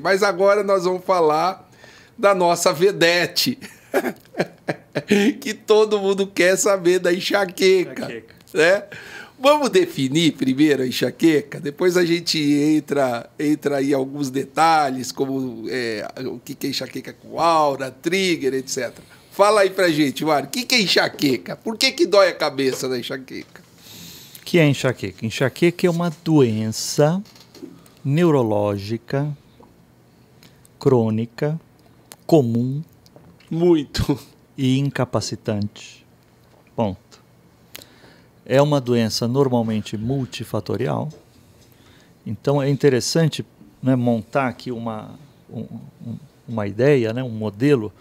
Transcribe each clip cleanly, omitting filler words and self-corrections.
Mas agora nós vamos falar da nossa vedete, que todo mundo quer saber da enxaqueca. Né? Vamos definir primeiro a enxaqueca, depois a gente entra em alguns detalhes, como o que é enxaqueca com aura, trigger, etc. Fala aí pra gente, Mário, o que é enxaqueca? Por que dói a cabeça da enxaqueca? O que é enxaqueca? Enxaqueca é uma doença neurológica crônica, comum, muito e incapacitante. Ponto. É uma doença normalmente multifatorial. Então é interessante, né, montar aqui uma ideia, né, um modelo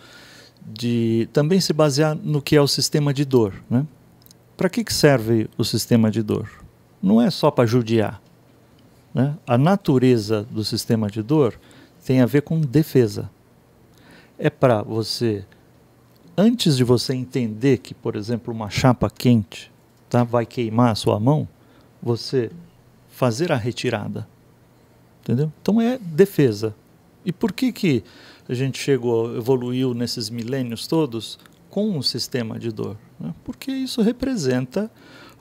de também se basear no que é o sistema de dor, né? Para que serve o sistema de dor? Não é só para judiar, né? A natureza do sistema de dor tem a ver com defesa. É para você, antes de você entender que, por exemplo, uma chapa quente, tá, vai queimar a sua mão, você fazer a retirada. Entendeu? Então é defesa. E por que a gente evoluiu nesses milênios todos com um sistema de dor? Né? Porque isso representa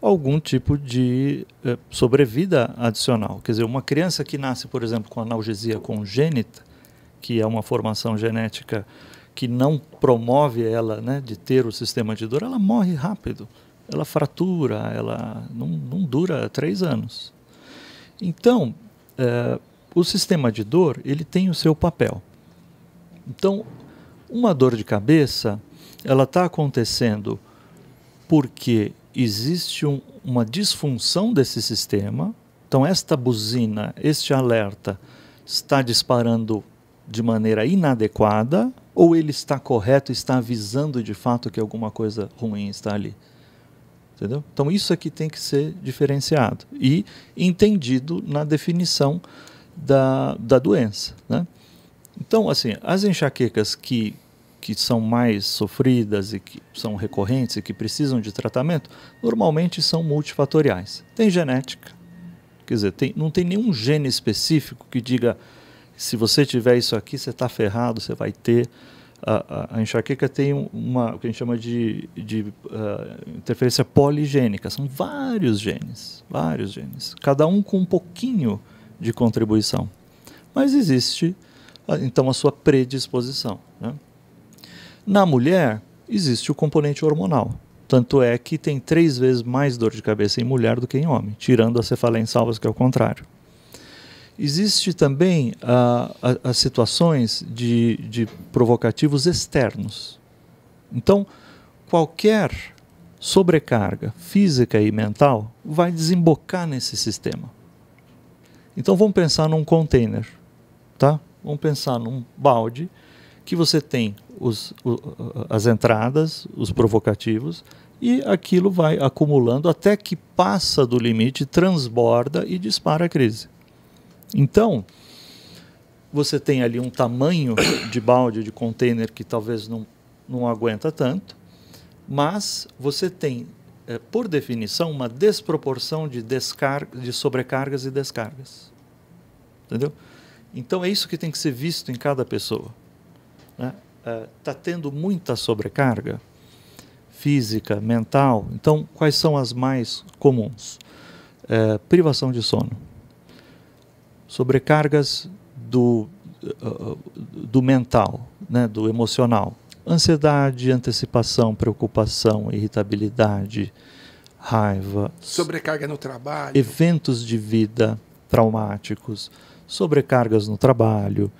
algum tipo de sobrevida adicional. Quer dizer, uma criança que nasce, por exemplo, com analgesia congênita, que é uma formação genética que não promove ela, né, de ter o sistema de dor, ela morre rápido. Ela fratura, ela não dura 3 anos. Então, o sistema de dor, ele tem o seu papel. Então, uma dor de cabeça, ela está acontecendo porque existe uma disfunção desse sistema. Então, esta buzina, este alerta, está disparando de maneira inadequada, ou ele está correto, está avisando de fato que alguma coisa ruim está ali. Entendeu? Então, isso aqui tem que ser diferenciado e entendido na definição da doença, né? Então, assim, as enxaquecas que são mais sofridas e que são recorrentes e que precisam de tratamento, normalmente são multifatoriais. Tem genética, quer dizer, não tem nenhum gene específico que diga se você tiver isso aqui, você está ferrado, você vai ter. A enxaqueca tem o que a gente chama de interferência poligênica. São vários genes, cada um com um pouquinho de contribuição. Mas existe, então, a sua predisposição, né? Na mulher, existe o componente hormonal. Tanto é que tem 3 vezes mais dor de cabeça em mulher do que em homem, tirando a cefaleia em salvas, que é o contrário. Existe também as situações de provocativos externos. Então, qualquer sobrecarga física e mental vai desembocar nesse sistema. Então, vamos pensar num container, tá? Vamos pensar num balde que você tem as entradas, os provocativos, e aquilo vai acumulando até que passa do limite, transborda e dispara a crise. Então, você tem ali um tamanho de balde, de container, que talvez não aguenta tanto, mas você tem, por definição, uma desproporção de sobrecargas e descargas. Entendeu? Então, é isso que tem que ser visto em cada pessoa. Está tendo muita sobrecarga física, mental. Então, quais são as mais comuns? Privação de sono. Sobrecargas do mental, né, do emocional. Ansiedade, antecipação, preocupação, irritabilidade, raiva. Sobrecarga no trabalho. Eventos de vida traumáticos, sobrecargas no trabalho,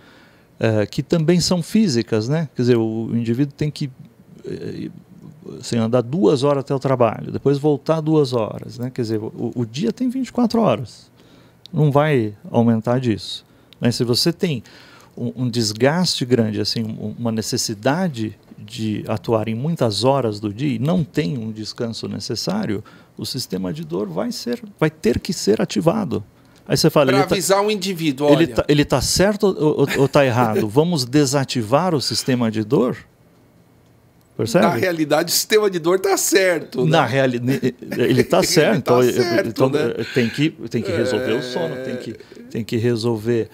que também são físicas, né? Quer dizer, o indivíduo tem que assim, andar 2 horas até o trabalho, depois voltar 2 horas, né? Quer dizer, o dia tem 24 horas. Não vai aumentar disso. Mas se você tem um desgaste grande, assim, uma necessidade de atuar em muitas horas do dia e não tem um descanso necessário, o sistema de dor vai ter que ser ativado. Aí você fala, para avisar o indivíduo, olha, ele está certo ou está errado? Vamos desativar o sistema de dor? Percebe? Na realidade, o sistema de dor está certo. Né? Na realidade, ele está certo. Ele tá certo, então né? tem que resolver o sono, tem que resolver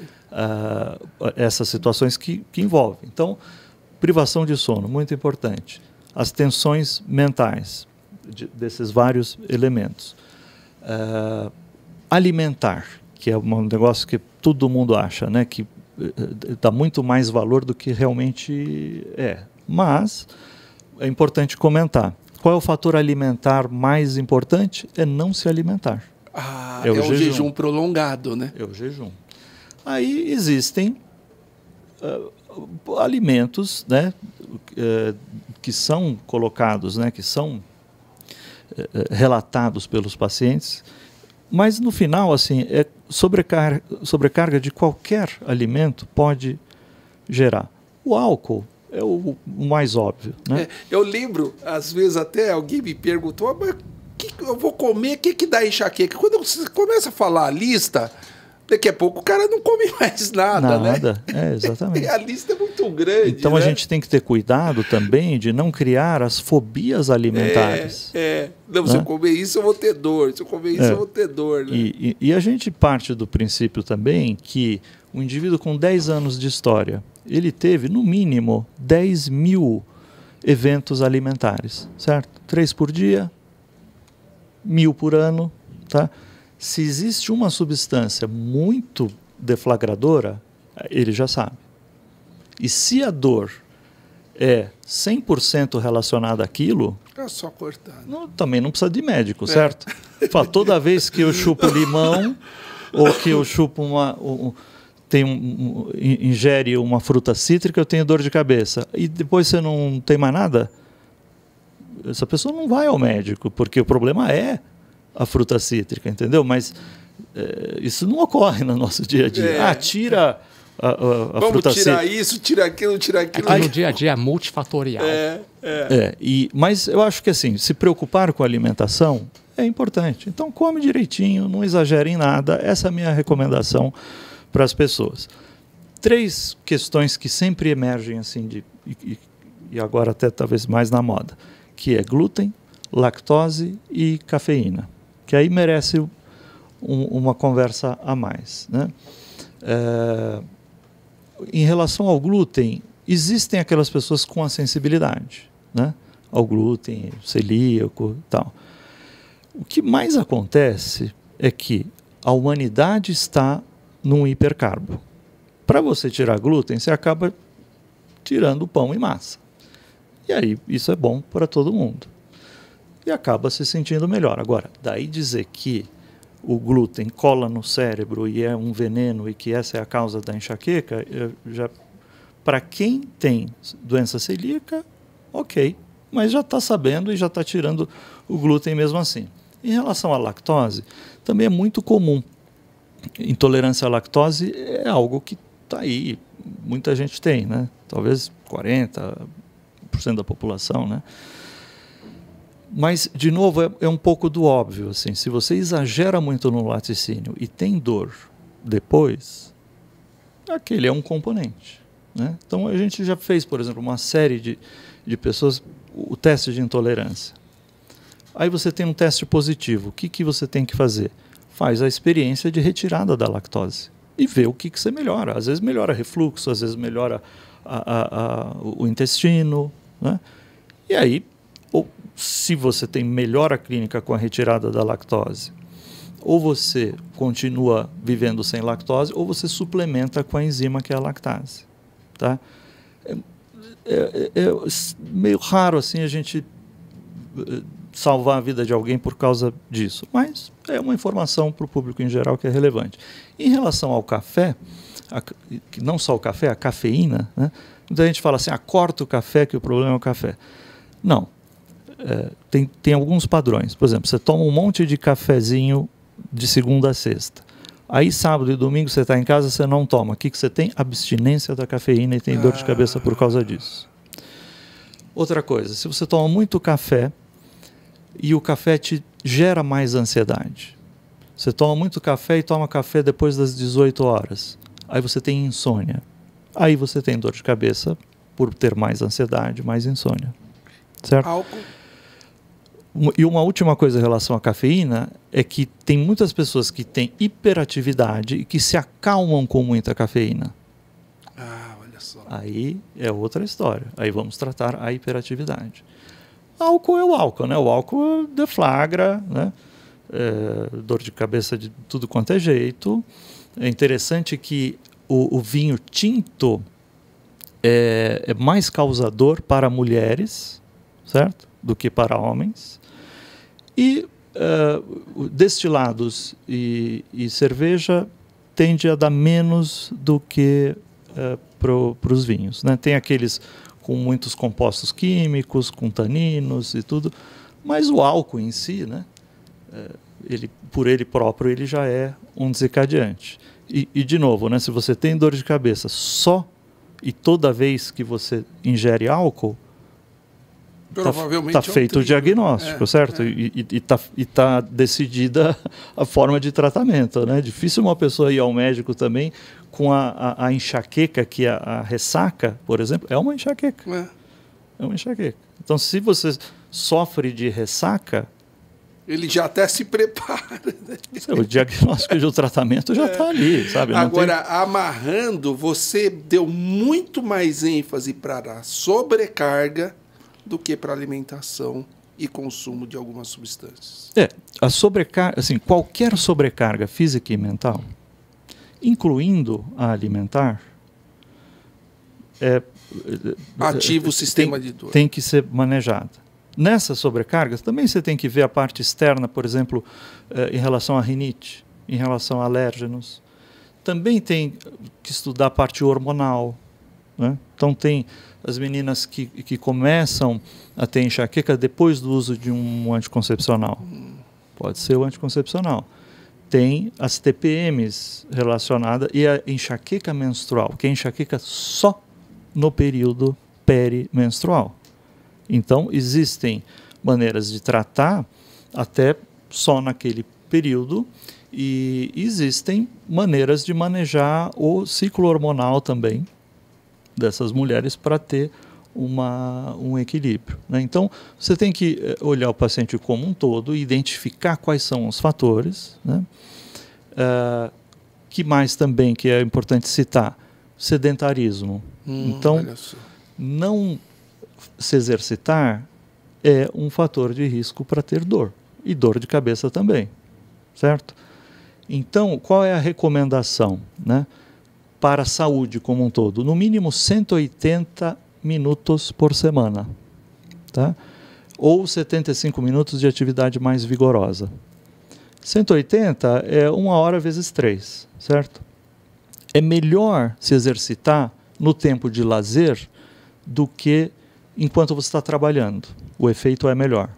essas situações que envolvem. Então, privação de sono, muito importante. As tensões mentais, desses vários elementos. Alimentar, que é um negócio que todo mundo acha, né, que dá muito mais valor do que realmente é. Mas é importante comentar. Qual é o fator alimentar mais importante? É não se alimentar. É o jejum prolongado, né? É o jejum. Aí existem alimentos, né, que são colocados, né, que são relatados pelos pacientes, mas no final, assim, sobrecarga de qualquer alimento pode gerar. O álcool é o mais óbvio, né? Eu lembro, às vezes até alguém me perguntou, mas que eu vou comer, o que dá enxaqueca? Quando você começa a falar a lista, daqui a pouco o cara não come mais nada, né? Exatamente. A lista é muito grande. Então, né? A gente tem que ter cuidado também de não criar as fobias alimentares. Não, se eu comer isso, eu vou ter dor. Se eu comer isso, eu vou ter dor. Né? E a gente parte do princípio também que um indivíduo com 10 anos de história, ele teve, no mínimo, 10 mil eventos alimentares, certo? 3 por dia, 1000 por ano, tá? Se existe uma substância muito deflagradora, ele já sabe. E se a dor é 100% relacionada àquilo... É só cortar. Também não precisa de médico, certo? Fala, toda vez que eu chupo limão ou que eu chupo ingere uma fruta cítrica, eu tenho dor de cabeça. E depois você não tem mais nada? Essa pessoa não vai ao médico, porque o problema é a fruta cítrica, entendeu? Mas isso não ocorre no nosso dia a dia. Tira a fruta cítrica. Vamos tirar isso, tira aquilo, tira aquilo. Aqui no dia a dia é multifatorial. Mas eu acho que assim, se preocupar com a alimentação é importante. Então come direitinho, não exagere em nada. Essa é a minha recomendação para as pessoas. 3 questões que sempre emergem assim, e agora até talvez mais na moda, que é glúten, lactose e cafeína, que aí merece uma conversa a mais, né? Em relação ao glúten, existem aquelas pessoas com a sensibilidade, né, ao glúten, celíaco e tal. O que mais acontece é que a humanidade está num hipercarbo. Para você tirar glúten, você acaba tirando pão e massa. E aí isso é bom para todo mundo. E acaba se sentindo melhor. Agora, daí dizer que o cola no cérebro e é um veneno e que essa é a causa da enxaqueca, para quem tem doença celíaca, ok, mas já está sabendo e já está tirando o glúten mesmo assim. Em relação à lactose, também é muito comum. Intolerância à lactose é algo que está aí, muita gente tem, né? Talvez 40% da população, né? Mas, de novo, é um pouco do óbvio. Assim, se você exagera muito no laticínio e tem dor depois, aquele é um componente, né? Então, a gente já fez, por exemplo, uma série de pessoas, o teste de intolerância. Aí você tem um teste positivo. O que você tem que fazer? Faz a experiência de retirada da lactose e vê o que você melhora. Às vezes melhora refluxo, às vezes melhora o intestino, né? E aí, se você tem melhora clínica com a retirada da lactose, ou você continua vivendo sem lactose, ou você suplementa com a enzima que é a lactase. Tá? É meio raro assim a gente salvar a vida de alguém por causa disso, mas é uma informação para o público em geral que é relevante. Em relação ao café, não só o café, a cafeína, né? Muita gente fala assim, corta o café que o problema é o café. Não. Tem alguns padrões. Por exemplo, você toma um monte de cafezinho de segunda a sexta. Aí sábado e domingo você está em casa, você não toma. O que você tem? Abstinência da cafeína e tem dor de cabeça por causa disso. Outra coisa, se você toma muito café e o café te gera mais ansiedade. Você toma muito café e toma café depois das 18 horas. Aí você tem insônia. Aí você tem dor de cabeça por ter mais ansiedade, mais insônia. Certo? Álcool. E uma última coisa em relação à cafeína é que tem muitas pessoas que têm hiperatividade e que se acalmam com muita cafeína. Ah, olha só. Aí é outra história. Aí vamos tratar a hiperatividade. Álcool é o álcool, né? O álcool deflagra, né? Dor de cabeça de tudo quanto é jeito. É interessante que o vinho tinto é mais causador para mulheres, certo? Do que para homens. E destilados e cerveja tende a dar menos do que para os vinhos, né? Tem aqueles com muitos compostos químicos, com taninos e tudo, mas o álcool em si, né? Por ele próprio, ele já é um desencadeante. E de novo, né? Se você tem dor de cabeça só e toda vez que você ingere álcool, provavelmente está feito o diagnóstico, certo? E está decidida a forma de tratamento, né? Difícil uma pessoa ir ao médico também com a enxaqueca, que a ressaca, por exemplo, é uma enxaqueca. É uma enxaqueca. Então, se você sofre de ressaca, ele já até se prepara. Né? O diagnóstico e o tratamento já está ali, sabe? Agora, amarrando, você deu muito mais ênfase para a sobrecarga do que para alimentação e consumo de algumas substâncias. A sobrecarga, assim, qualquer sobrecarga física e mental, incluindo a alimentar, ativa o sistema de dor. Tem que ser manejada. Nessas sobrecargas, também você tem que ver a parte externa, por exemplo, em relação à rinite, em relação a alérgenos. Também tem que estudar a parte hormonal, né? Então, tem as meninas que começam a ter enxaqueca depois do uso de um anticoncepcional. Pode ser o anticoncepcional. Tem as TPMs relacionadas e a enxaqueca menstrual, que é enxaqueca só no período perimenstrual. Então, existem maneiras de tratar até só naquele período e existem maneiras de manejar o ciclo hormonal também dessas mulheres para ter um equilíbrio, né? Então, você tem que olhar o paciente como um todo e identificar quais são os fatores, né? Que mais também que é importante citar? Sedentarismo. Então, não se exercitar é um fator de risco para ter dor. E dor de cabeça também, certo? Então, qual é a recomendação, né, para a saúde como um todo? No mínimo 180 minutos por semana, tá? Ou 75 minutos de atividade mais vigorosa. 180 é 1 hora vezes 3, certo? É melhor se exercitar no tempo de lazer do que enquanto você está trabalhando. O efeito é melhor.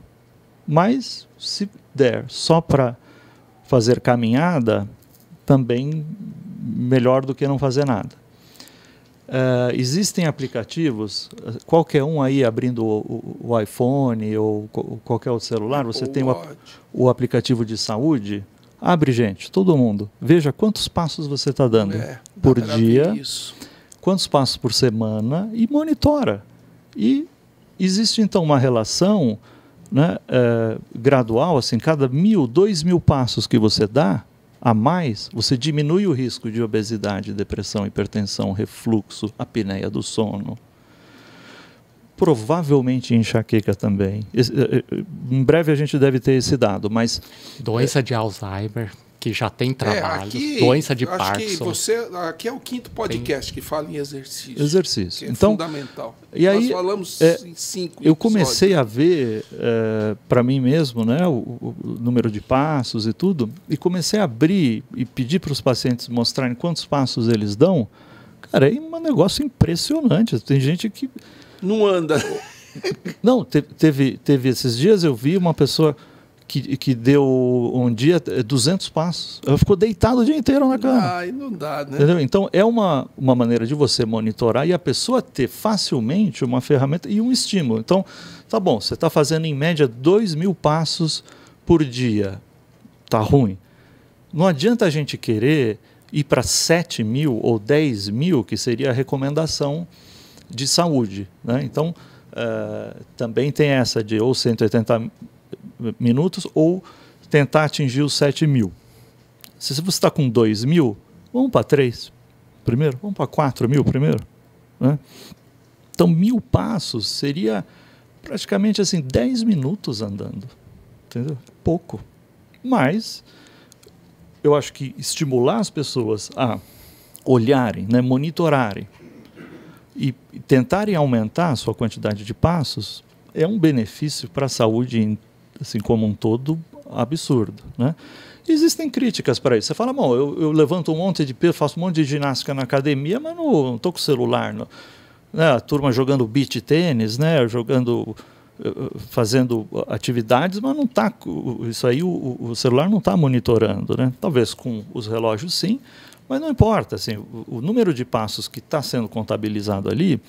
Mas, se der só para fazer caminhada, também melhor do que não fazer nada. Existem aplicativos, qualquer um aí abrindo o iPhone ou qualquer outro celular, você tem o aplicativo de saúde. Abre, gente, todo mundo. Veja quantos passos você está dando por dia, quantos passos por semana e monitora. E existe, então, uma relação, né, gradual, assim, cada 1.000, 2.000 passos que você dá a mais, você diminui o risco de obesidade, depressão, hipertensão, refluxo, apneia do sono. Provavelmente enxaqueca também. Em breve a gente deve ter esse dado, mas... Doença de Alzheimer, que já tem trabalho. Doença de Parkinson. Aqui é o 5º podcast que fala em exercício. Exercício. Que é fundamental. E aí, nós falamos em 5 eu comecei a ver, para mim mesmo, né, o número de passos e tudo, e comecei a abrir e pedir para os pacientes mostrarem quantos passos eles dão. Cara, é um negócio impressionante. Tem gente que... não anda. Não, teve esses dias eu vi uma pessoa que deu um dia 200 passos. Ela ficou deitada o dia inteiro na cama. Aí não dá, né? Entendeu? Então, é uma maneira de você monitorar e a pessoa ter facilmente uma ferramenta e um estímulo. Então, tá bom, você está fazendo em média 2.000 passos por dia. Tá ruim. Não adianta a gente querer ir para 7.000 ou 10.000, que seria a recomendação de saúde, né? Então, também tem essa de ou 180 minutos ou tentar atingir os 7.000. Se você está com 2.000, vamos para 3 primeiro, vamos para 4.000 primeiro. Né? Então, 1.000 passos seria praticamente assim 10 minutos andando. Entendeu? Pouco. Mas eu acho que estimular as pessoas a olharem, né, monitorarem e tentarem aumentar a sua quantidade de passos é um benefício para a saúde assim como um todo absurdo, né? Existem críticas para isso. Você fala, bom, eu levanto um monte de peso, faço um monte de ginástica na academia, mas não estou com o celular. Não, né? A turma jogando beach tênis, né? Fazendo atividades, mas não está. Isso aí o celular não está monitorando, né? Talvez com os relógios sim, mas não importa. Assim, o número de passos que está sendo contabilizado ali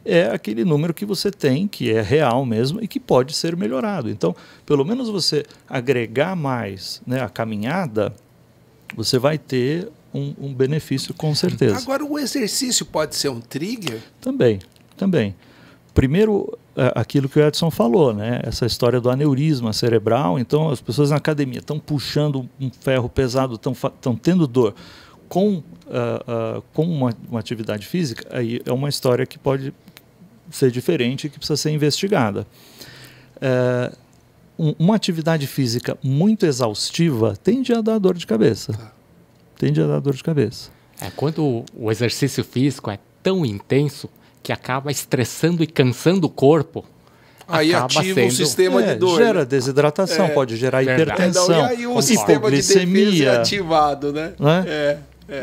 é aquele número que você tem, que é real mesmo e que pode ser melhorado. Então, pelo menos você agregar mais, né, a caminhada, você vai ter um benefício com certeza. Agora, o exercício pode ser um trigger? Também. Primeiro, aquilo que o Edson falou, né? Essa história do aneurisma cerebral. Então, as pessoas na academia estão puxando um ferro pesado, estão tendo dor. Com uma atividade física, aí é uma história que pode ser diferente e que precisa ser investigada. Uma atividade física muito exaustiva tende a dar dor de cabeça. Quando o exercício físico é tão intenso que acaba estressando e cansando o corpo. Aí ativa o sistema de dor. Gera desidratação, pode gerar hipertensão, e aí o sistema de defesa é ativado, né?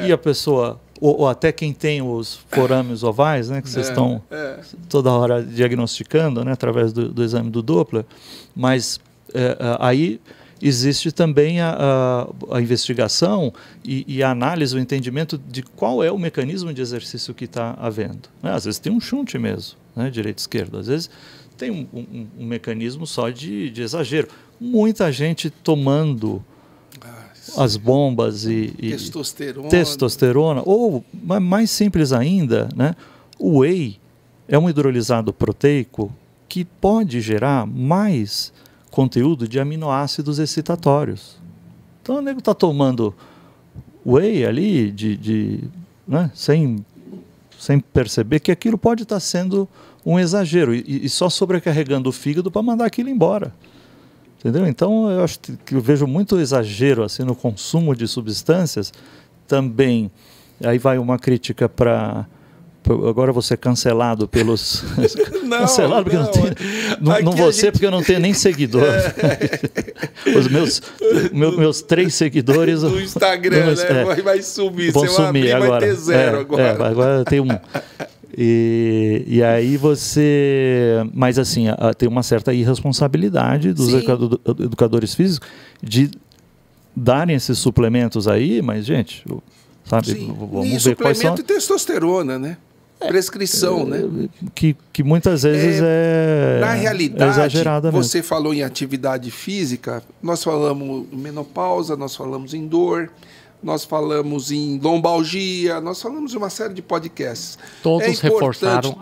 E a pessoa, ou até quem tem os forâmeos ovais, né, que vocês estão toda hora diagnosticando, né, através do exame do Doppler, mas aí existe também a investigação e a análise, o entendimento de qual é o mecanismo de exercício que está havendo. Né? Às vezes tem um shunt mesmo, né, direita-esquerda, às vezes tem um mecanismo só de exagero. Muita gente tomando as bombas e testosterona, ou mais simples ainda, né? O whey é um hidrolisado proteico que pode gerar mais conteúdo de aminoácidos excitatórios. Então o nego está tomando whey ali né? sem perceber que aquilo pode estar sendo um exagero e só sobrecarregando o fígado para mandar aquilo embora. Entendeu? Então, eu acho que eu vejo muito exagero assim, no consumo de substâncias. Também, aí vai uma crítica para... Agora eu vou ser cancelado pelos... cancelado porque não vou ser porque eu não tenho nem seguidor. Os meus 3 seguidores... Do Instagram, né? Vai sumir. Vão sumir agora. Vai ter 0 agora. Agora tem 1. E aí você... Mas assim, tem uma certa irresponsabilidade dos educadores físicos de darem esses suplementos aí, mas, gente, sabe, vamos ver quais são... suplemento e testosterona, né? Prescrição, né? Que muitas vezes na realidade, exagerada mesmo. Você falou em atividade física, nós falamos em menopausa, nós falamos em dor, nós falamos em lombalgia, nós falamos em uma série de podcasts. Todos reforçaram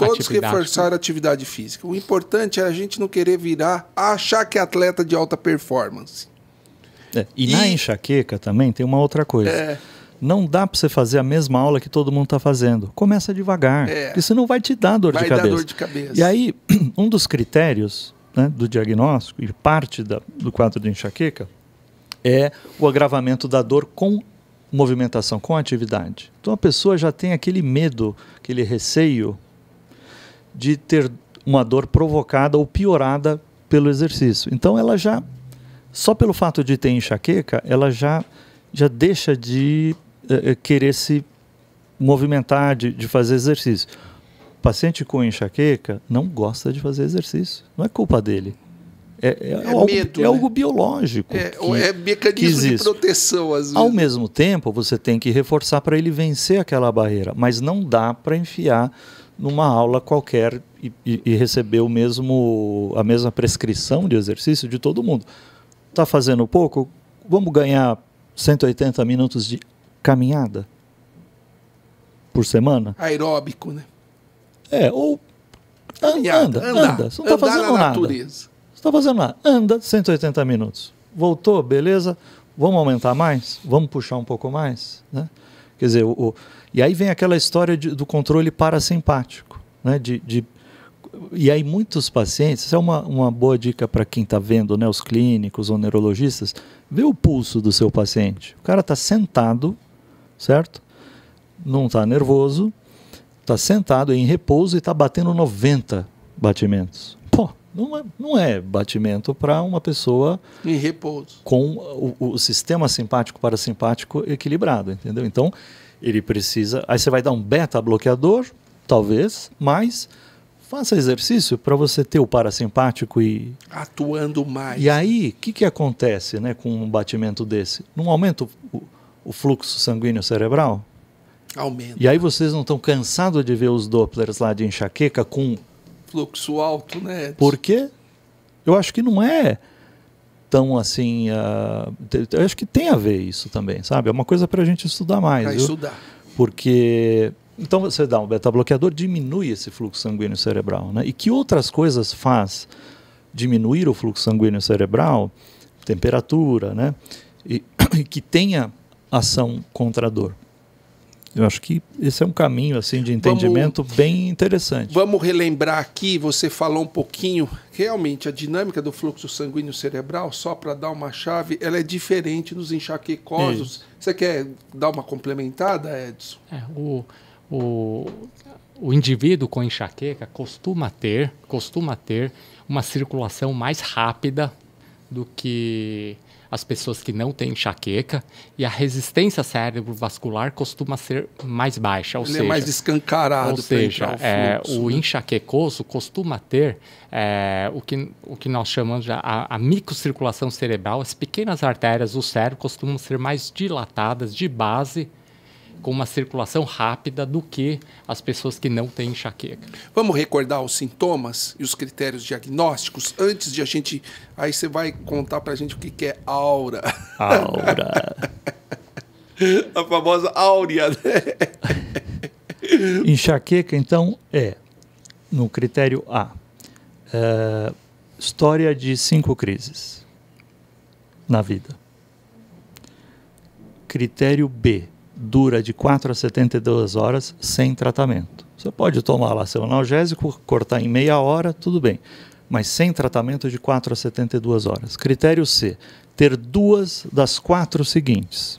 a atividade física. O importante é a gente não querer achar que é atleta de alta performance. E na enxaqueca também tem uma outra coisa. Não dá para você fazer a mesma aula que todo mundo está fazendo. Começa devagar, porque senão vai te dar dor de cabeça. Vai dar dor de cabeça. E aí, um dos critérios, né, do diagnóstico, e parte do quadro de enxaqueca, é o agravamento da dor com movimentação, com atividade. Então a pessoa já tem aquele medo, aquele receio de ter uma dor provocada ou piorada pelo exercício. Então ela já, só pelo fato de ter enxaqueca, ela já deixa de querer se movimentar, de fazer exercício. O paciente com enxaqueca não gosta de fazer exercício. Não é culpa dele. Medo, é algo biológico. É mecanismo de proteção, às vezes. Ao mesmo tempo, você tem que reforçar para ele vencer aquela barreira, mas não dá para enfiar numa aula qualquer e receber a mesma prescrição de exercício de todo mundo. Está fazendo pouco? Vamos ganhar 180 minutos de caminhada por semana? Aeróbico, né? Ou anda. Você não está fazendo nada. está fazendo lá? Anda 180 minutos. Voltou, beleza? Vamos aumentar mais? Vamos puxar um pouco mais? Né? Quer dizer, e aí vem aquela história do controle parasimpático. Né? E aí muitos pacientes, isso é uma boa dica para quem está vendo, né, os clínicos ou neurologistas, vê o pulso do seu paciente. O cara está sentado, certo? Não está nervoso, está sentado em repouso e está batendo 90 batimentos. Pô, não é batimento para uma pessoa em repouso, com o sistema simpático-parasimpático equilibrado, entendeu? Então, ele precisa... Aí você vai dar um beta-bloqueador, talvez, mas faça exercício para você ter o parasimpático e... atuando mais. E aí, o que acontece, né, com um batimento desse? Não aumenta o fluxo sanguíneo cerebral? Aumenta. E aí vocês não estão cansados de ver os Dopplers lá de enxaqueca com... fluxo alto, né, Edson? Por quê? Eu acho que não é tão assim... eu acho que tem a ver isso também, sabe? É uma coisa para a gente estudar mais. Para estudar. Porque... Então você dá um beta-bloqueador, diminui esse fluxo sanguíneo cerebral. Né? E que outras coisas faz diminuir o fluxo sanguíneo cerebral? Temperatura, né? E que tenha ação contra a dor. Eu acho que esse é um caminho assim, de entendimento bem interessante. Vamos relembrar aqui, você falou um pouquinho, realmente a dinâmica do fluxo sanguíneo cerebral, só para dar uma chave, ela é diferente nos enxaquecosos. Isso. Você quer dar uma complementada, Edson? O indivíduo com enxaqueca costuma ter uma circulação mais rápida do que as pessoas que não têm enxaqueca, e a resistência cerebrovascular costuma ser mais baixa. Ou seja, é mais escancarado. Ou seja, o enxaquecoso costuma ter o que nós chamamos de a microcirculação cerebral. As pequenas artérias do cérebro costumam ser mais dilatadas de base, com uma circulação rápida do que as pessoas que não têm enxaqueca. Vamos recordar os sintomas e os critérios diagnósticos antes de a gente... Aí você vai contar pra gente o que é aura. Aura. A famosa áurea, né? Enxaqueca, então, no critério A, história de 5 crises na vida. Critério B, dura de 4 a 72 horas sem tratamento. Você pode tomar lá seu analgésico, cortar em meia hora, tudo bem, mas sem tratamento de 4 a 72 horas. Critério C, ter 2 das 4 seguintes.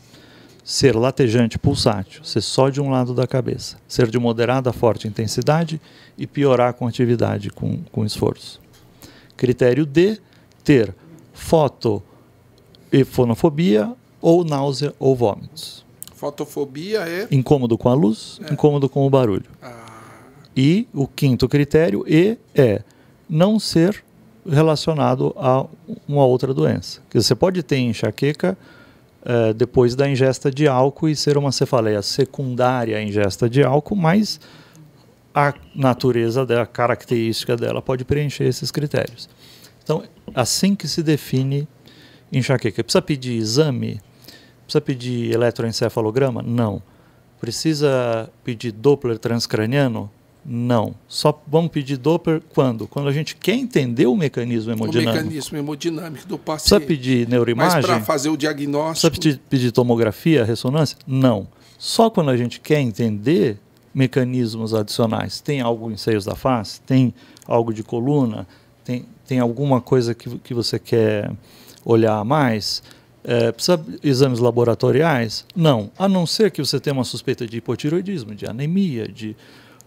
Ser latejante pulsátil, ser só de um lado da cabeça. Ser de moderada a forte intensidade e piorar com atividade, com esforço. Critério D, ter fotofonofobia ou náusea ou vômitos. Fotofobia é... incômodo com a luz, incômodo com o barulho. E o quinto critério, E, é não ser relacionado a uma outra doença. Quer dizer, você pode ter enxaqueca depois da ingesta de álcool e ser uma cefaleia secundária à ingesta de álcool, mas a natureza dela, a característica dela pode preencher esses critérios. Então, assim que se define enxaqueca. Precisa pedir exame? Precisa pedir eletroencefalograma? Não. Precisa pedir Doppler transcraniano? Não. Só vamos pedir Doppler quando? Quando a gente quer entender o mecanismo hemodinâmico. O mecanismo hemodinâmico do paciente. Precisa pedir neuroimagem? Mas para fazer o diagnóstico... Precisa pedir tomografia, ressonância? Não. Só quando a gente quer entender mecanismos adicionais. Tem algo em seios da face? Tem algo de coluna? Tem alguma coisa que você quer olhar a mais? Precisa de exames laboratoriais? Não. A não ser que você tenha uma suspeita de hipotireoidismo, de anemia, de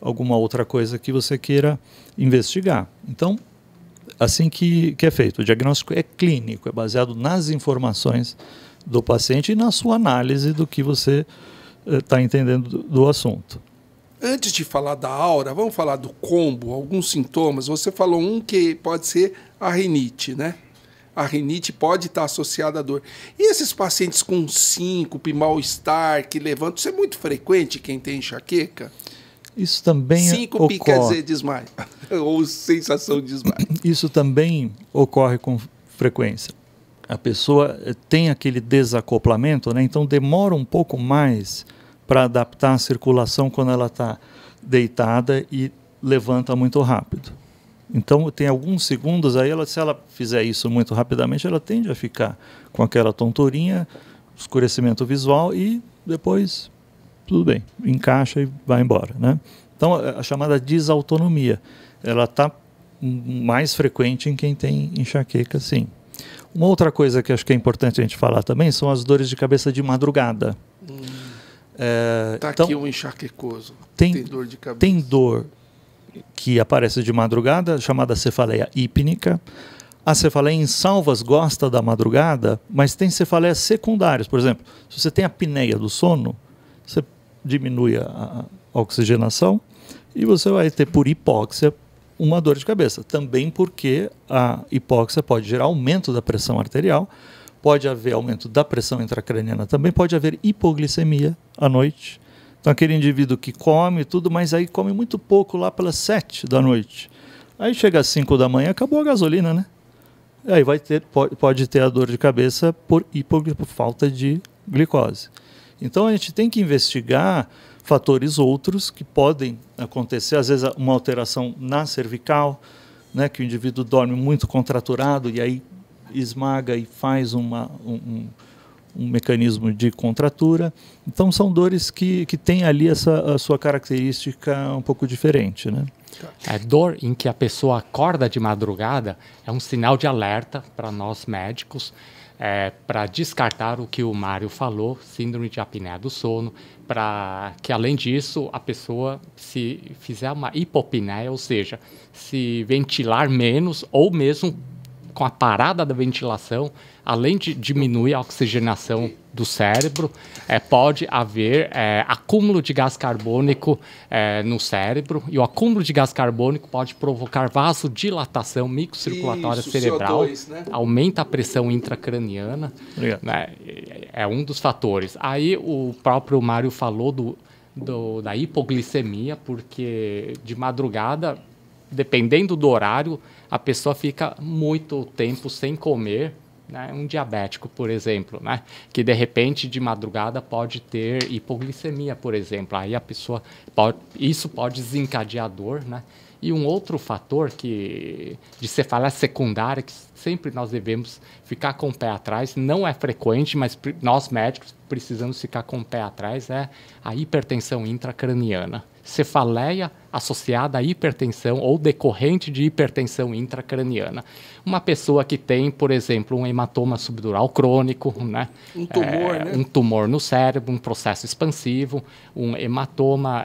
alguma outra coisa que você queira investigar. Então, assim que é feito. O diagnóstico é clínico, é baseado nas informações do paciente e na sua análise do que você está entendendo do assunto. Antes de falar da aura, vamos falar do combo, alguns sintomas. Você falou um que pode ser a rinite, né? A rinite pode estar associada à dor. E esses pacientes com síncope, mal-estar, que levantam, isso é muito frequente quem tem enxaqueca? Isso também síncope quer dizer desmaio, ou sensação de desmaio. Isso também ocorre com frequência. A pessoa tem aquele desacoplamento, né? Então demora um pouco mais para adaptar a circulação quando ela está deitada e levanta muito rápido. Então, tem alguns segundos, aí se ela fizer isso muito rapidamente, ela tende a ficar com aquela tonturinha, escurecimento visual e depois, tudo bem, encaixa e vai embora, né? Então, a chamada desautonomia, ela está mais frequente em quem tem enxaqueca, sim. Uma outra coisa que acho que é importante a gente falar também são as dores de cabeça de madrugada. Tá então, aqui um enxaquecoso, tem dor de cabeça. Tem dor que aparece de madrugada, chamada cefaleia hípnica. A cefaleia em salvas gosta da madrugada, mas tem cefaleias secundárias. Por exemplo, se você tem a apneia do sono, você diminui a oxigenação e você vai ter, por hipóxia, uma dor de cabeça. Também porque a hipóxia pode gerar aumento da pressão arterial, pode haver aumento da pressão intracraniana também, pode haver hipoglicemia à noite. Então, aquele indivíduo que come tudo, mas aí come muito pouco lá pelas 7 da noite. Aí chega às 5 da manhã, acabou a gasolina, né? Aí pode ter a dor de cabeça por falta de glicose. Então, a gente tem que investigar fatores outros que podem acontecer. Às vezes, uma alteração na cervical, né, que o indivíduo dorme muito contraturado e aí esmaga e faz um mecanismo de contratura. Então, são dores que têm ali a sua característica um pouco diferente, né? A dor em que a pessoa acorda de madrugada é um sinal de alerta para nós médicos, para descartar o que o Mário falou, síndrome de apneia do sono, para que, além disso, a pessoa, se fizer uma hipopneia, ou seja, se ventilar menos ou mesmo com a parada da ventilação, além de diminuir a oxigenação do cérebro, pode haver acúmulo de gás carbônico no cérebro, e o acúmulo de gás carbônico pode provocar vasodilatação microcirculatória cerebral, CO2, né? Aumenta a pressão intracraniana, né? É um dos fatores. Aí o próprio Mário falou da hipoglicemia, porque de madrugada, dependendo do horário, a pessoa fica muito tempo sem comer, né? Um diabético, por exemplo, né? Que de repente de madrugada pode ter hipoglicemia, por exemplo. Aí a pessoa isso pode desencadear dor, né? E um outro fator de cefaleia secundária, que sempre nós devemos ficar com o pé atrás, não é frequente, mas nós médicos precisamos ficar com o pé atrás, é a hipertensão intracraniana. Cefaleia associada à hipertensão ou decorrente de hipertensão intracraniana. Uma pessoa que tem, por exemplo, um hematoma subdural crônico, né? Um tumor, né? Um tumor no cérebro, um processo expansivo, um hematoma,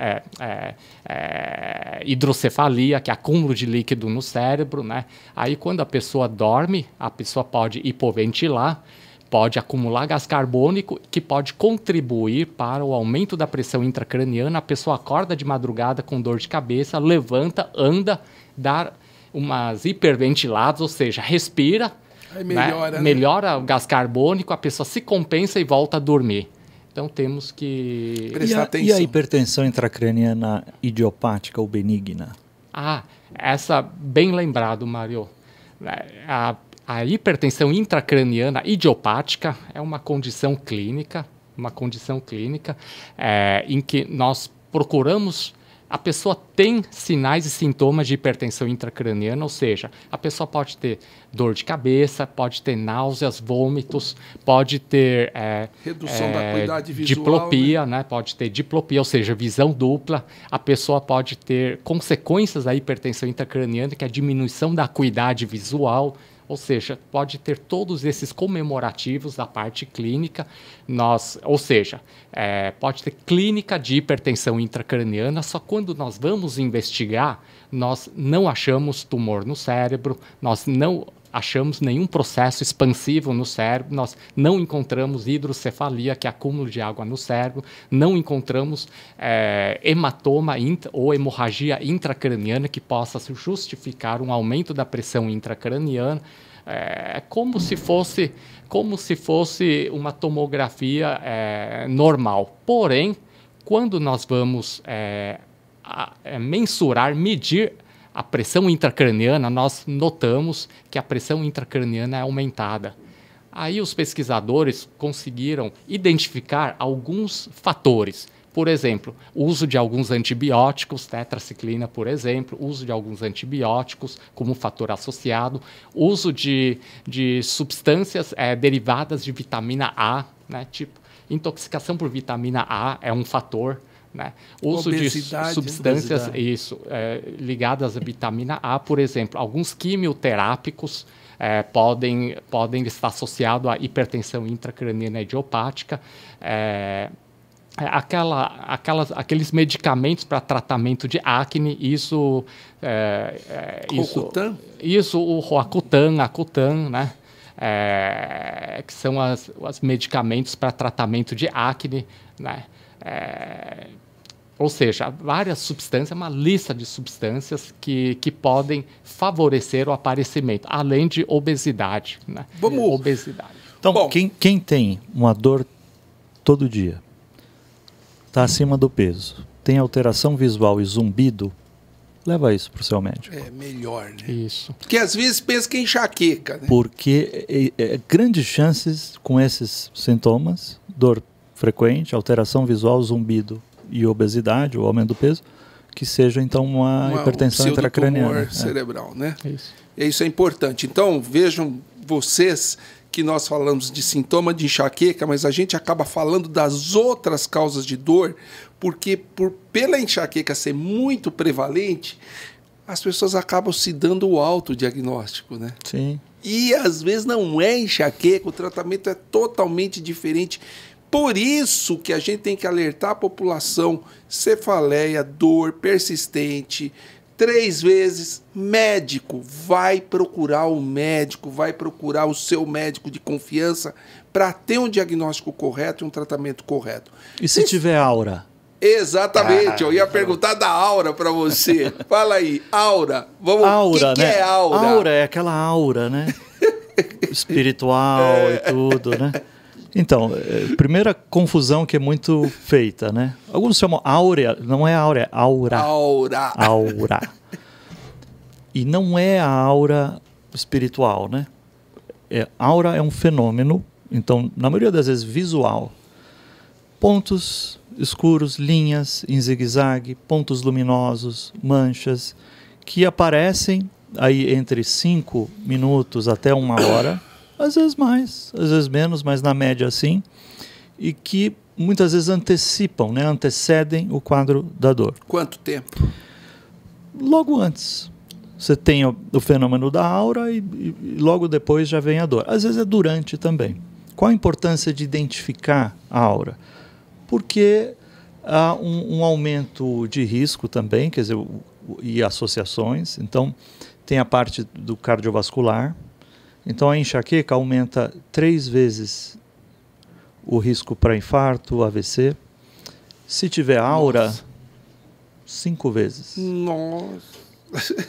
hidrocefalia, que é acúmulo de líquido no cérebro, né? Aí, quando a pessoa dorme, a pessoa pode hipoventilar, pode acumular gás carbônico, que pode contribuir para o aumento da pressão intracraniana. A pessoa acorda de madrugada com dor de cabeça, levanta, anda, dá umas hiperventiladas, ou seja, respira, melhora, né? Melhora o gás carbônico, a pessoa se compensa e volta a dormir. Então temos que prestar atenção. E a hipertensão intracraniana idiopática ou benigna? Essa, bem lembrado, Mário. A hipertensão intracraniana idiopática é uma condição clínica em que nós procuramos. A pessoa tem sinais e sintomas de hipertensão intracraniana, ou seja, a pessoa pode ter dor de cabeça, pode ter náuseas, vômitos, pode ter redução da acuidade visual, diplopia, né? Pode ter diplopia, ou seja, visão dupla. A pessoa pode ter consequências da hipertensão intracraniana, que é a diminuição da acuidade visual. Ou seja, pode ter todos esses comemorativos da parte clínica, pode ter clínica de hipertensão intracraniana, só quando nós vamos investigar, nós não achamos tumor no cérebro, nós não achamos nenhum processo expansivo no cérebro, nós não encontramos hidrocefalia, que é acúmulo de água no cérebro, não encontramos hematoma ou hemorragia intracraniana que possa justificar um aumento da pressão intracraniana, como se fosse uma tomografia normal. Porém, quando nós vamos medir a pressão intracraniana, nós notamos que a pressão intracraniana é aumentada. Aí os pesquisadores conseguiram identificar alguns fatores. Por exemplo, o uso de alguns antibióticos, tetraciclina, por exemplo, uso de alguns antibióticos como fator associado, uso de substâncias derivadas de vitamina A, né? Tipo, intoxicação por vitamina A é um fator, né? Uso Obesidade, de substâncias ligadas à vitamina A, por exemplo, alguns quimioterápicos podem estar associados à hipertensão intracraniana idiopática, aqueles medicamentos para tratamento de acne, o Roacutan, né? Que são os medicamentos para tratamento de acne, né? Ou seja, várias substâncias, uma lista de substâncias que podem favorecer o aparecimento, além de obesidade, né? Obesidade. Então, quem tem uma dor todo dia, está acima do peso, tem alteração visual e zumbido, leva isso para o seu médico. É melhor, né? Isso. Porque às vezes pensa que é enxaqueca, né? Porque grandes chances com esses sintomas, dor frequente, alteração visual, zumbido e obesidade, o aumento do peso, que seja então uma hipertensão intracraniana cerebral, né? Isso. Isso é importante. Então, vejam vocês que nós falamos de sintoma de enxaqueca, mas a gente acaba falando das outras causas de dor, porque pela enxaqueca ser muito prevalente, as pessoas acabam se dando o autodiagnóstico, né? Sim. E às vezes não é enxaqueca, o tratamento é totalmente diferente. Por isso que a gente tem que alertar a população: cefaleia, dor persistente, 3 vezes, médico, vai procurar o médico, vai procurar o seu médico de confiança para ter um diagnóstico correto e um tratamento correto. E se tiver aura? Exatamente, eu ia perguntar da aura para você. Fala aí, aura. Vamos, aura, que né? É aura? Aura é aquela aura, né? Espiritual e tudo, né? Então, primeira confusão que é muito feita, né? Alguns chamam áurea, não é áurea, é aura. Aura. Aura. E não é a aura espiritual, né? Aura é um fenômeno, então, na maioria das vezes, visual. Pontos escuros, linhas em zigue-zague, pontos luminosos, manchas, que aparecem aí entre 5 minutos até 1 hora, às vezes mais, às vezes menos, mas na média assim, e que muitas vezes antecipam, né, antecedem o quadro da dor. Quanto tempo? Logo antes. Você tem o fenômeno da aura e logo depois já vem a dor. Às vezes é durante também. Qual a importância de identificar a aura? Porque há um aumento de risco também, quer dizer, e associações. Então, tem a parte do cardiovascular. Então, a enxaqueca aumenta 3 vezes o risco para infarto, AVC. Se tiver aura, Nossa. 5 vezes. Nossa!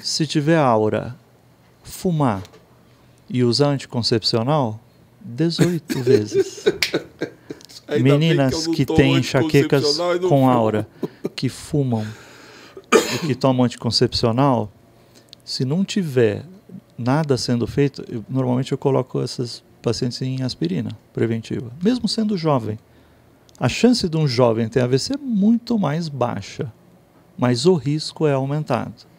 Se tiver aura, fumar e usar anticoncepcional, 18 vezes. Meninas que têm enxaquecas com aura, que fumam e que tomam anticoncepcional, se não tiver nada sendo feito, normalmente eu coloco essas pacientes em aspirina preventiva, mesmo sendo jovem. A chance de um jovem ter AVC é muito mais baixa, mas o risco é aumentado.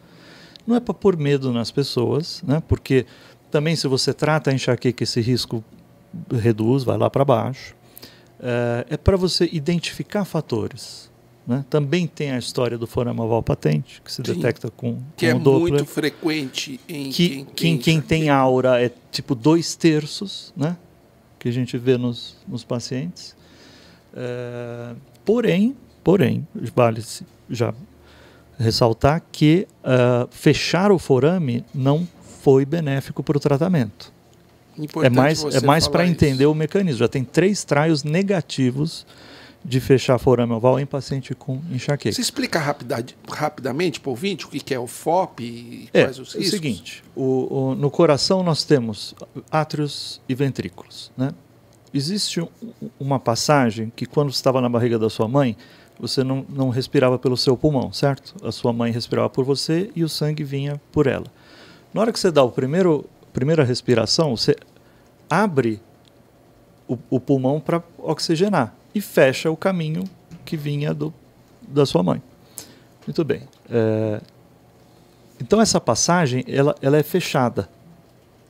Não é para pôr medo nas pessoas, né? Porque também se você trata a enxaqueca, esse risco reduz, vai lá para baixo. É para você identificar fatores. Né? Também tem a história do forama oval patente, que se detecta com que é Doppler, muito frequente em quem tem aura é tipo 2/3, né? Que a gente vê nos pacientes. Porém, vale já ressaltar que fechar o forame não foi benéfico para o tratamento. É mais para entender o mecanismo. Já tem 3 trials negativos de fechar forame oval em paciente com enxaqueca. Você explica rapidamente para o ouvinte o que é o FOP e quais os riscos? É o seguinte, no coração nós temos átrios e ventrículos. Né? Existe uma passagem que quando você estava na barriga da sua mãe, você não respirava pelo seu pulmão, certo? A sua mãe respirava por você e o sangue vinha por ela. Na hora que você dá primeira respiração, você abre o pulmão para oxigenar e fecha o caminho que vinha do da sua mãe. Muito bem. Então, essa passagem, ela é fechada,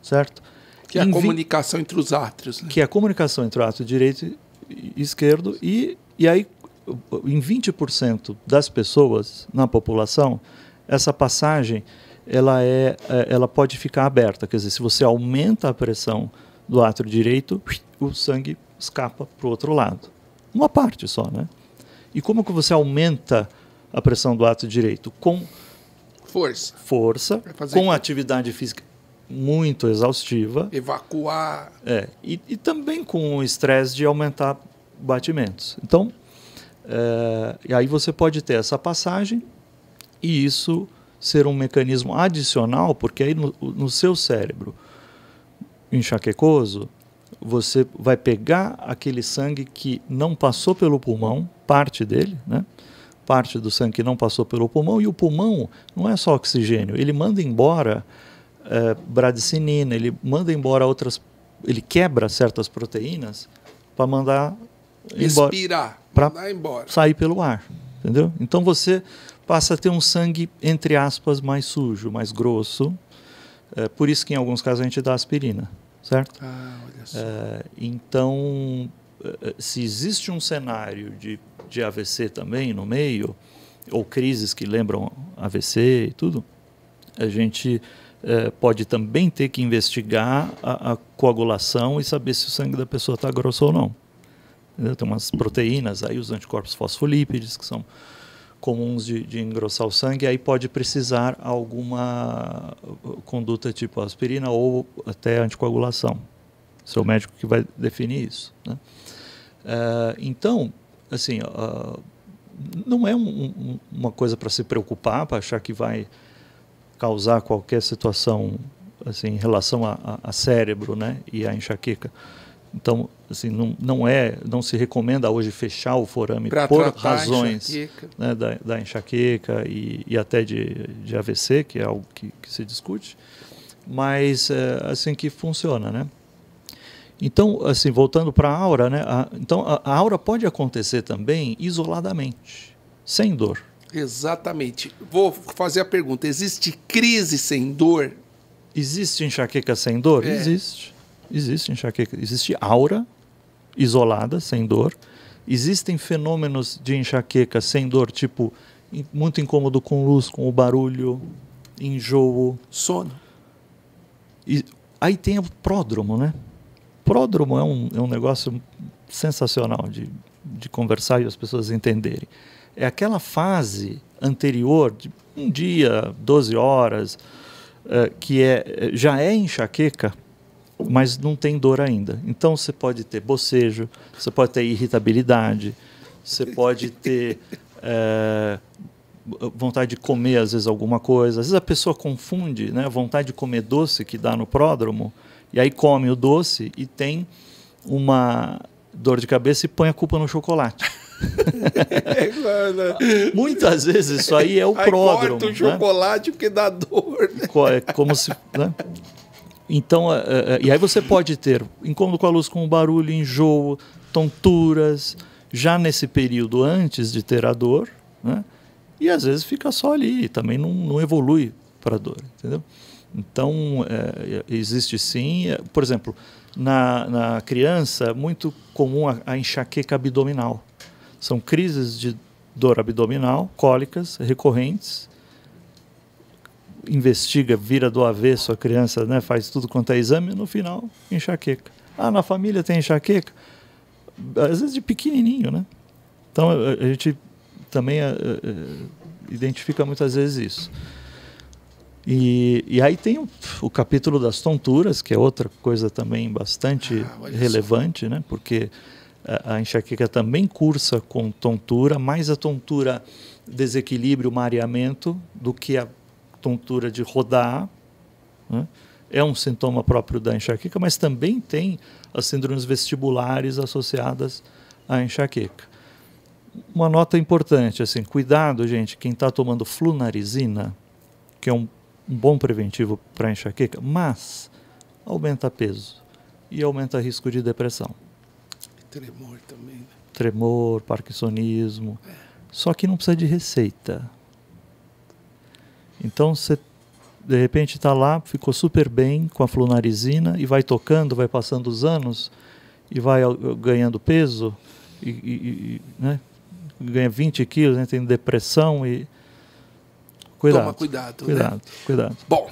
certo? Que é a comunicação entre os átrios. Né? Que é a comunicação entre o átrio direito e esquerdo. E aí, em 20% das pessoas na população, essa passagem ela pode ficar aberta. Quer dizer, se você aumenta a pressão do átrio direito, o sangue escapa para o outro lado. Uma parte só, né? E como que você aumenta a pressão do átrio direito? Com força, com atividade física muito exaustiva. Evacuar. E também com o estresse de aumentar batimentos. Então, e aí você pode ter essa passagem e isso ser um mecanismo adicional, porque aí no seu cérebro enxaquecoso, você vai pegar aquele sangue que não passou pelo pulmão, parte dele, né? Parte do sangue que não passou pelo pulmão, e o pulmão não é só oxigênio, ele manda embora bradicinina, ele manda embora ele quebra certas proteínas para mandar respirar, mandar embora, sair pelo ar, entendeu? Então você passa a ter um sangue, entre aspas, mais sujo, mais grosso, por isso que em alguns casos a gente dá aspirina, certo? Olha só. Então, se existe um cenário de AVC também no meio, ou crises que lembram AVC e tudo, a gente pode também ter que investigar a coagulação e saber se o sangue da pessoa está grosso ou não. Entendeu? Tem umas proteínas aí, os anticorpos fosfolípides, que são comuns de engrossar o sangue, aí pode precisar alguma conduta tipo aspirina ou até anticoagulação. Seu médico que vai definir isso, né? Então, assim, não é uma coisa para se preocupar, para achar que vai causar qualquer situação assim, em relação a cérebro, né, e a enxaqueca. Então, assim, não se recomenda hoje fechar o forame por razões, né, da enxaqueca e até de AVC, que é algo que se discute, mas assim que funciona, né? Então, assim, voltando para a aura, né? Então, a aura pode acontecer também isoladamente, sem dor. Exatamente. Vou fazer a pergunta: existe crise sem dor? Existe enxaqueca sem dor? Existe. Existe enxaqueca. Existe aura isolada, sem dor. Existem fenômenos de enxaqueca sem dor, tipo muito incômodo com luz, com o barulho, enjoo. Sono. E aí tem o pródromo, né? Pródromo é um negócio sensacional de conversar e as pessoas entenderem. É aquela fase anterior, de um dia, 12 horas, que já é enxaqueca, mas não tem dor ainda. Então você pode ter bocejo, você pode ter irritabilidade, você pode ter vontade de comer, às vezes, alguma coisa. Às vezes a pessoa confunde, né, a vontade de comer doce que dá no pródromo, e aí come o doce e tem uma dor de cabeça e põe a culpa no chocolate. Muitas vezes isso aí é o pródromo. Corta o chocolate, né? Porque dá dor. Né? É como se... Né? Então, e aí você pode ter incômodo com a luz, com o barulho, enjoo, tonturas, já nesse período antes de ter a dor, né? E às vezes fica só ali, também não evolui para a dor, entendeu? Então, existe sim, por exemplo, na criança, muito comum a enxaqueca abdominal. São crises de dor abdominal, cólicas, recorrentes. Investiga, vira do avesso a criança, né, faz tudo quanto é exame, no final, enxaqueca. Na família tem enxaqueca? Às vezes de pequenininho, né? Então, a gente também identifica muitas vezes isso. E aí tem o capítulo das tonturas, que é outra coisa também bastante relevante, né? Porque a enxaqueca também cursa com tontura, mais a tontura desequilíbrio, mareamento, do que a tontura de rodar, né? É um sintoma próprio da enxaqueca, mas também tem as síndromes vestibulares associadas à enxaqueca. Uma nota importante, assim, cuidado, gente, quem está tomando flunarizina, que é um bom preventivo para enxaqueca, mas aumenta peso e aumenta risco de depressão. Tremor também, né? Tremor, parkinsonismo. Só que não precisa de receita. Então você, de repente, está lá, ficou super bem com a flunarizina e vai tocando, vai passando os anos e vai ganhando peso né? Ganha 20 quilos, né? Tem depressão e... Cuidado. Toma cuidado. Cuidado, né? cuidado. Bom,